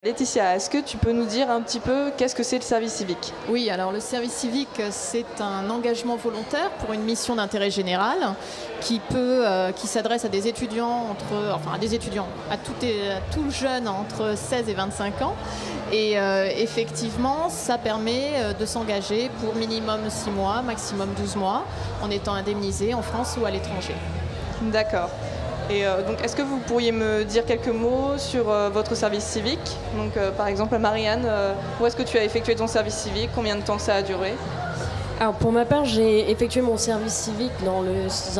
Laetitia, est-ce que tu peux nous dire un petit peu qu'est-ce que c'est le service civique? Oui, alors le service civique, c'est un engagement volontaire pour une mission d'intérêt général qui s'adresse à des étudiants, à tout jeune entre 16 et 25 ans. Et effectivement, ça permet de s'engager pour minimum 6 mois, maximum 12 mois, en étant indemnisé en France ou à l'étranger. D'accord. Et donc, est-ce que vous pourriez me dire quelques mots sur votre service civique? Donc, par exemple, Marianne, où est-ce que tu as effectué ton service civique? Combien de temps ça a duré? Alors, pour ma part, j'ai effectué mon service civique dans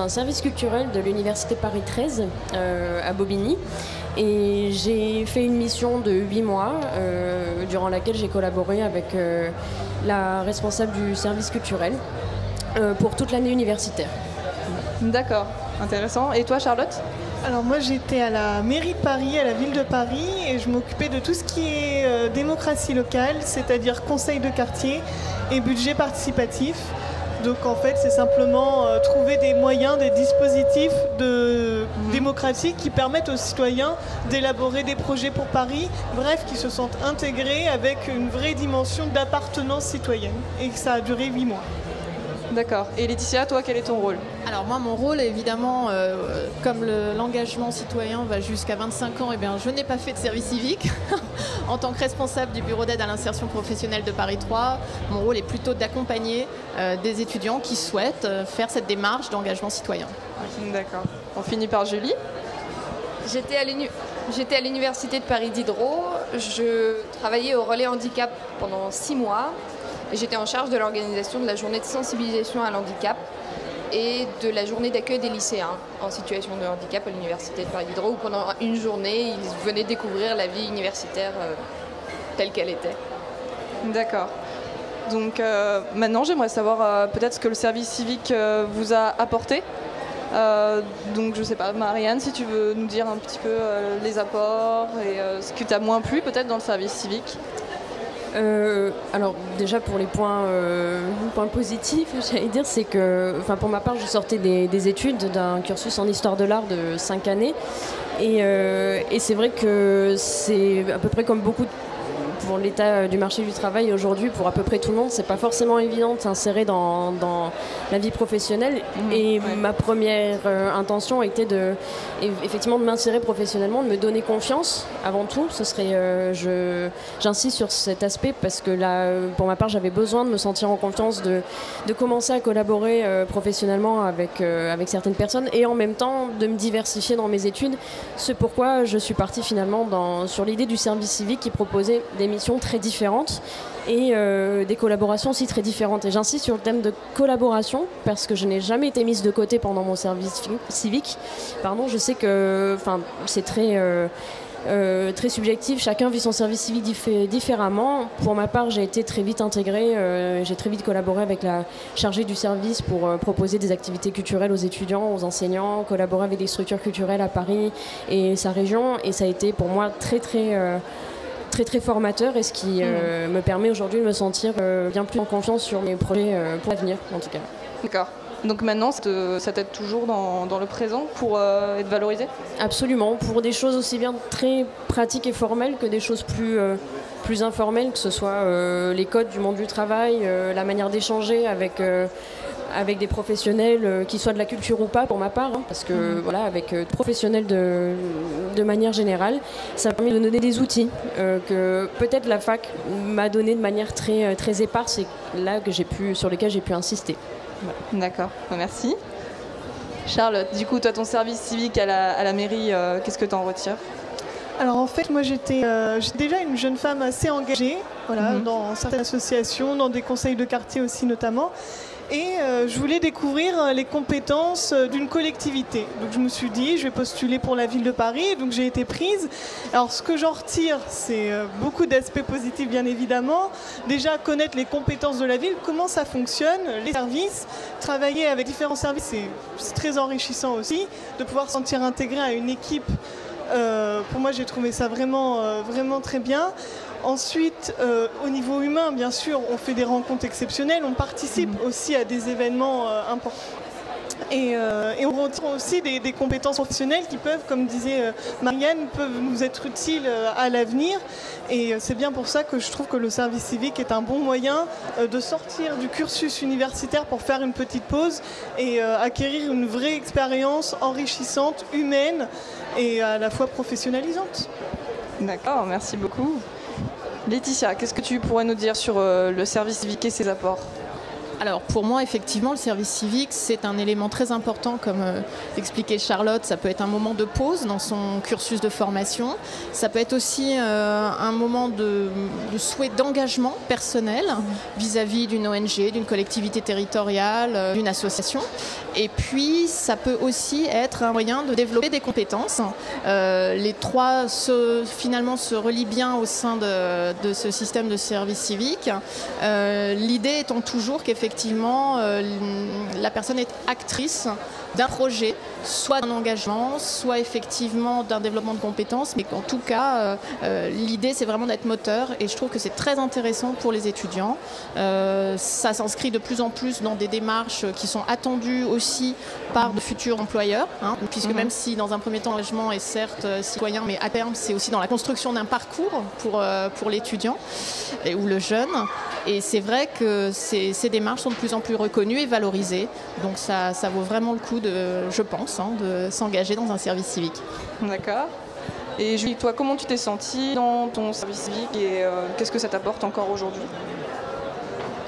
un service culturel de l'Université Paris 13 à Bobigny. Et j'ai fait une mission de 8 mois, durant laquelle j'ai collaboré avec la responsable du service culturel pour toute l'année universitaire. D'accord, intéressant. Et toi, Charlotte? Alors moi j'étais à la mairie de Paris, à la ville de Paris, et je m'occupais de tout ce qui est démocratie locale, c'est-à-dire conseil de quartier et budget participatif. Donc en fait c'est simplement trouver des moyens, des dispositifs démocratiques qui permettent aux citoyens d'élaborer des projets pour Paris, bref, qui se sentent intégrés avec une vraie dimension d'appartenance citoyenne. Et ça a duré 8 mois. D'accord. Et Laetitia, toi, quel est ton rôle? Alors moi, mon rôle, évidemment, comme l'engagement citoyen va jusqu'à 25 ans, eh bien, je n'ai pas fait de service civique. En tant que responsable du bureau d'aide à l'insertion professionnelle de Paris 3, mon rôle est plutôt d'accompagner des étudiants qui souhaitent faire cette démarche d'engagement citoyen. D'accord. On finit par Julie. J'étais à l'université de Paris Diderot. Je travaillais au relais handicap pendant 6 mois. Et j'étais en charge de l'organisation de la journée de sensibilisation à l'handicap et de la journée d'accueil des lycéens en situation de handicap à l'université de Paris Diderot, où pendant une journée, ils venaient découvrir la vie universitaire telle qu'elle était. D'accord. Donc maintenant, j'aimerais savoir peut-être ce que le service civique vous a apporté. Donc je sais pas, Marianne, si tu veux nous dire un petit peu les apports et ce qui t'a moins plu peut-être dans le service civique. Alors déjà pour les points positifs, j'allais dire, c'est que pour ma part je sortais des études d'un cursus en histoire de l'art de 5 années et c'est vrai que c'est à peu près comme beaucoup pour l'état du marché du travail aujourd'hui, pour à peu près tout le monde, c'est pas forcément évident de s'insérer dans la vie professionnelle. Ma première intention était effectivement de m'insérer professionnellement, de me donner confiance avant tout. Ce serait, j'insiste sur cet aspect parce que là, pour ma part, j'avais besoin de me sentir en confiance, de commencer à collaborer professionnellement avec certaines personnes et en même temps de me diversifier dans mes études. C'est pourquoi je suis partie finalement sur l'idée du service civique qui proposait des missions très différentes et des collaborations aussi très différentes. Et j'insiste sur le thème de collaboration parce que je n'ai jamais été mise de côté pendant mon service civique. Pardon, je sais que c'est très subjectif, chacun vit son service civique différemment. Pour ma part, j'ai été très vite intégrée, j'ai très vite collaboré avec la chargée du service pour proposer des activités culturelles aux étudiants, aux enseignants, collaborer avec des structures culturelles à Paris et sa région. Et ça a été pour moi très formateur et ce qui me permet aujourd'hui de me sentir bien plus en confiance sur mes projets pour l'avenir en tout cas. D'accord. Donc maintenant, ça t'aide toujours dans le présent pour être valorisé? Absolument, pour des choses aussi bien très pratiques et formelles que des choses plus informelles, que ce soit les codes du monde du travail, la manière d'échanger avec des professionnels, qui soient de la culture ou pas pour ma part, parce que voilà, avec professionnels de manière générale, ça m'a permis de donner des outils que peut-être la fac m'a donné de manière très éparse et là sur lesquels j'ai pu insister. Voilà. D'accord, merci. Charlotte, du coup, toi, ton service civique à la mairie, qu'est-ce que tu en retires? Alors en fait, moi j'étais déjà une jeune femme assez engagée, dans certaines associations, dans des conseils de quartier aussi notamment. Et je voulais découvrir les compétences d'une collectivité. Donc je me suis dit, je vais postuler pour la ville de Paris. Donc j'ai été prise. Alors ce que j'en retire, c'est beaucoup d'aspects positifs bien évidemment. Déjà connaître les compétences de la ville, comment ça fonctionne, les services. Travailler avec différents services, c'est très enrichissant aussi. De pouvoir se sentir intégré à une équipe. Pour moi, j'ai trouvé ça vraiment très bien. Ensuite, au niveau humain, bien sûr, on fait des rencontres exceptionnelles. On participe aussi à des événements importants. Et on retire aussi des compétences professionnelles qui peuvent, comme disait Marianne, peuvent nous être utiles à l'avenir. Et c'est bien pour ça que je trouve que le service civique est un bon moyen de sortir du cursus universitaire pour faire une petite pause et acquérir une vraie expérience enrichissante, humaine et à la fois professionnalisante. D'accord, merci beaucoup. Laetitia, qu'est-ce que tu pourrais nous dire sur le service civique et ses apports ? Alors pour moi, effectivement, le service civique, c'est un élément très important, comme expliquait Charlotte. Ça peut être un moment de pause dans son cursus de formation. Ça peut être aussi un moment de souhait d'engagement personnel vis-à-vis d'une ONG, d'une collectivité territoriale, d'une association. Et puis, ça peut aussi être un moyen de développer des compétences. Les trois finalement se relient bien au sein de ce système de service civique. L'idée étant toujours qu'effectivement, la personne est actrice d'un projet, soit d'un engagement, soit effectivement d'un développement de compétences, mais qu'en tout cas, l'idée c'est vraiment d'être moteur et je trouve que c'est très intéressant pour les étudiants. Ça s'inscrit de plus en plus dans des démarches qui sont attendues aussi par de futurs employeurs, puisque même si dans un premier temps l'engagement est certes citoyen, mais à terme c'est aussi dans la construction d'un parcours pour l'étudiant ou le jeune. Et c'est vrai que ces démarches sont de plus en plus reconnues et valorisées. Donc ça vaut vraiment le coup, je pense, de s'engager dans un service civique. D'accord. Et Julie, toi, comment tu t'es sentie dans ton service civique et qu'est-ce que ça t'apporte encore aujourd'hui ?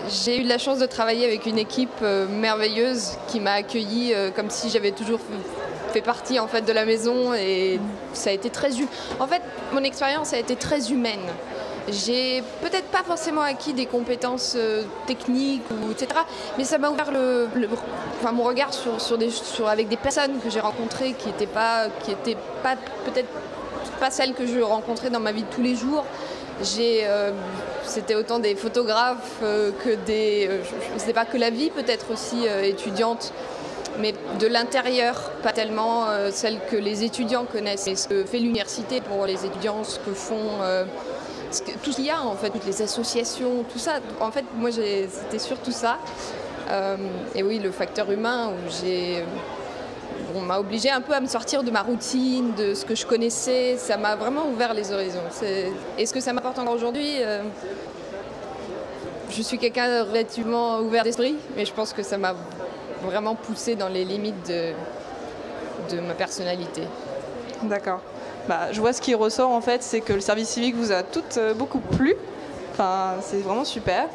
J'ai eu de la chance de travailler avec une équipe merveilleuse qui m'a accueillie comme si j'avais toujours fait partie en fait, de la maison. Et ça a été En fait, mon expérience a été très humaine. J'ai peut-être pas forcément acquis des compétences techniques, etc. Mais ça m'a ouvert mon regard avec des personnes que j'ai rencontrées qui n'étaient pas peut-être pas celles que je rencontrais dans ma vie de tous les jours. C'était autant des photographes que c'était pas que la vie peut-être aussi étudiante, mais de l'intérieur, pas tellement celle que les étudiants connaissent. Et ce que fait l'université pour les étudiants, ce que font... tout ce qu'il y a en fait, toutes les associations, tout ça. En fait, moi c'était surtout ça. Et oui, le facteur humain où on m'a obligée un peu à me sortir de ma routine, de ce que je connaissais. Ça m'a vraiment ouvert les horizons. Est-ce que ça m'apporte encore aujourd'hui ? Je suis quelqu'un de relativement ouvert d'esprit, mais je pense que ça m'a vraiment poussée dans les limites de ma personnalité. D'accord. Je vois ce qui ressort en fait, c'est que le service civique vous a toutes beaucoup plu. Enfin, c'est vraiment super.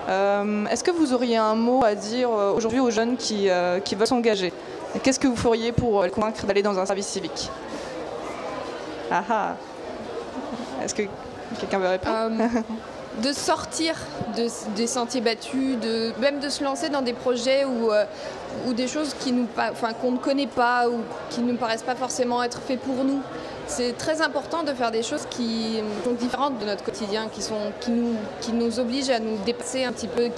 Est-ce que vous auriez un mot à dire aujourd'hui aux jeunes qui veulent s'engager ? Qu'est-ce que vous feriez pour les convaincre d'aller dans un service civique ? Est-ce que quelqu'un veut répondre ? De sortir des sentiers battus, même de se lancer dans des projets ou des choses qu'on ne connaît pas ou qui ne nous paraissent pas forcément être faits pour nous. C'est très important de faire des choses qui sont différentes de notre quotidien, qui nous obligent à nous dépasser un petit peu,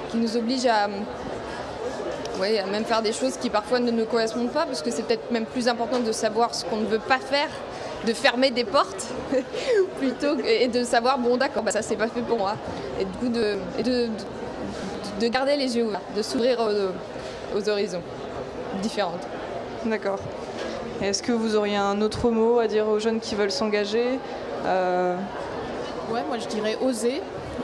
qui nous obligent à même faire des choses qui parfois ne nous correspondent pas, parce que c'est peut-être même plus important de savoir ce qu'on ne veut pas faire, de fermer des portes plutôt et de savoir d'accord, ça c'est pas fait pour moi, et du coup de garder les yeux ouverts, de s'ouvrir aux horizons différents. D'accord. Est-ce que vous auriez un autre mot à dire aux jeunes qui veulent s'engager ? Moi je dirais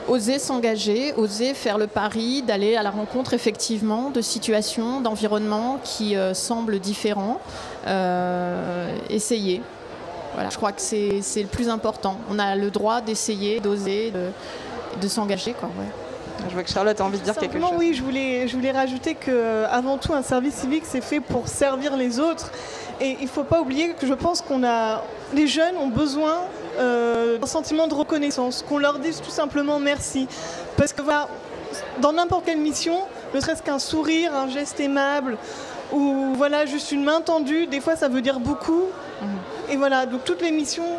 oser s'engager, oser faire le pari d'aller à la rencontre effectivement de situations, d'environnements qui semblent différents. Essayer. Voilà, je crois que c'est le plus important. On a le droit d'essayer, d'oser, de s'engager. Je vois que Charlotte a envie de dire quelque chose. Oui, je voulais rajouter qu'avant tout, un service civique, c'est fait pour servir les autres. Et il ne faut pas oublier que je pense les jeunes ont besoin d'un sentiment de reconnaissance, qu'on leur dise tout simplement merci. Parce que dans n'importe quelle mission, ne serait-ce qu'un sourire, un geste aimable, ou juste une main tendue, des fois ça veut dire beaucoup. Et voilà, donc toutes les missions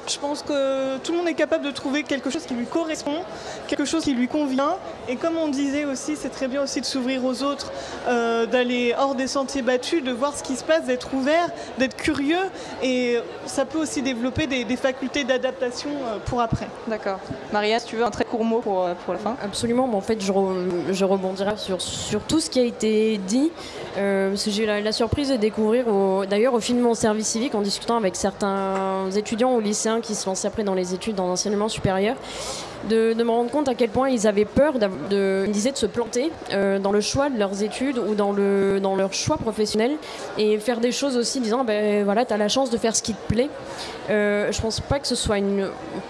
Je pense que tout le monde est capable de trouver quelque chose qui lui correspond, quelque chose qui lui convient. Et comme on disait aussi, c'est très bien aussi de s'ouvrir aux autres, d'aller hors des sentiers battus, de voir ce qui se passe, d'être ouvert, d'être curieux. Et ça peut aussi développer des facultés d'adaptation pour après. D'accord. Marianne, si tu veux un très court mot pour la fin. Absolument, mais en fait je rebondirai sur tout ce qui a été dit, parce que j'ai eu la surprise de découvrir d'ailleurs au film Mon service civique, en discutant avec certains étudiants ou lycéens qui se lançaient après dans les études dans l'enseignement supérieur, de me rendre compte à quel point ils avaient peur de se planter dans le choix de leurs études ou dans leur choix professionnel, et faire des choses aussi disant ben voilà, tu as la chance de faire ce qui te plaît. Je pense pas que ce soit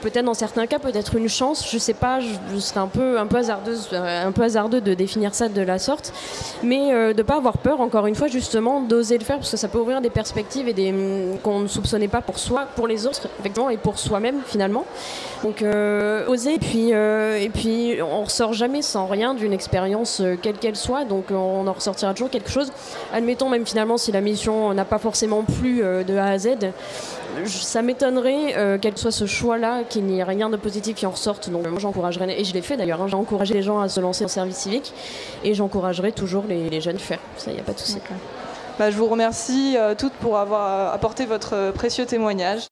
peut-être dans certains cas peut-être une chance, je sais pas, je serais un peu hasardeux de définir ça de la sorte, mais de pas avoir peur, encore une fois, justement d'oser le faire, parce que ça peut ouvrir des perspectives et qu'on ne soupçonnait pas pour soi, pour les autres effectivement, et pour soi-même finalement. Donc oser, et puis on ressort jamais sans rien d'une expérience quelle qu'elle soit, donc on en ressortira toujours quelque chose. Admettons même finalement si la mission n'a pas forcément plu de A à Z, ça m'étonnerait quel soit ce choix-là, qu'il n'y ait rien de positif qui en ressorte. Donc moi j'encouragerais, et je l'ai fait d'ailleurs, hein, j'ai encouragé les gens à se lancer en service civique, et j'encouragerai toujours les jeunes à faire. Ça, il n'y a pas de souci. Je vous remercie toutes pour avoir apporté votre précieux témoignage.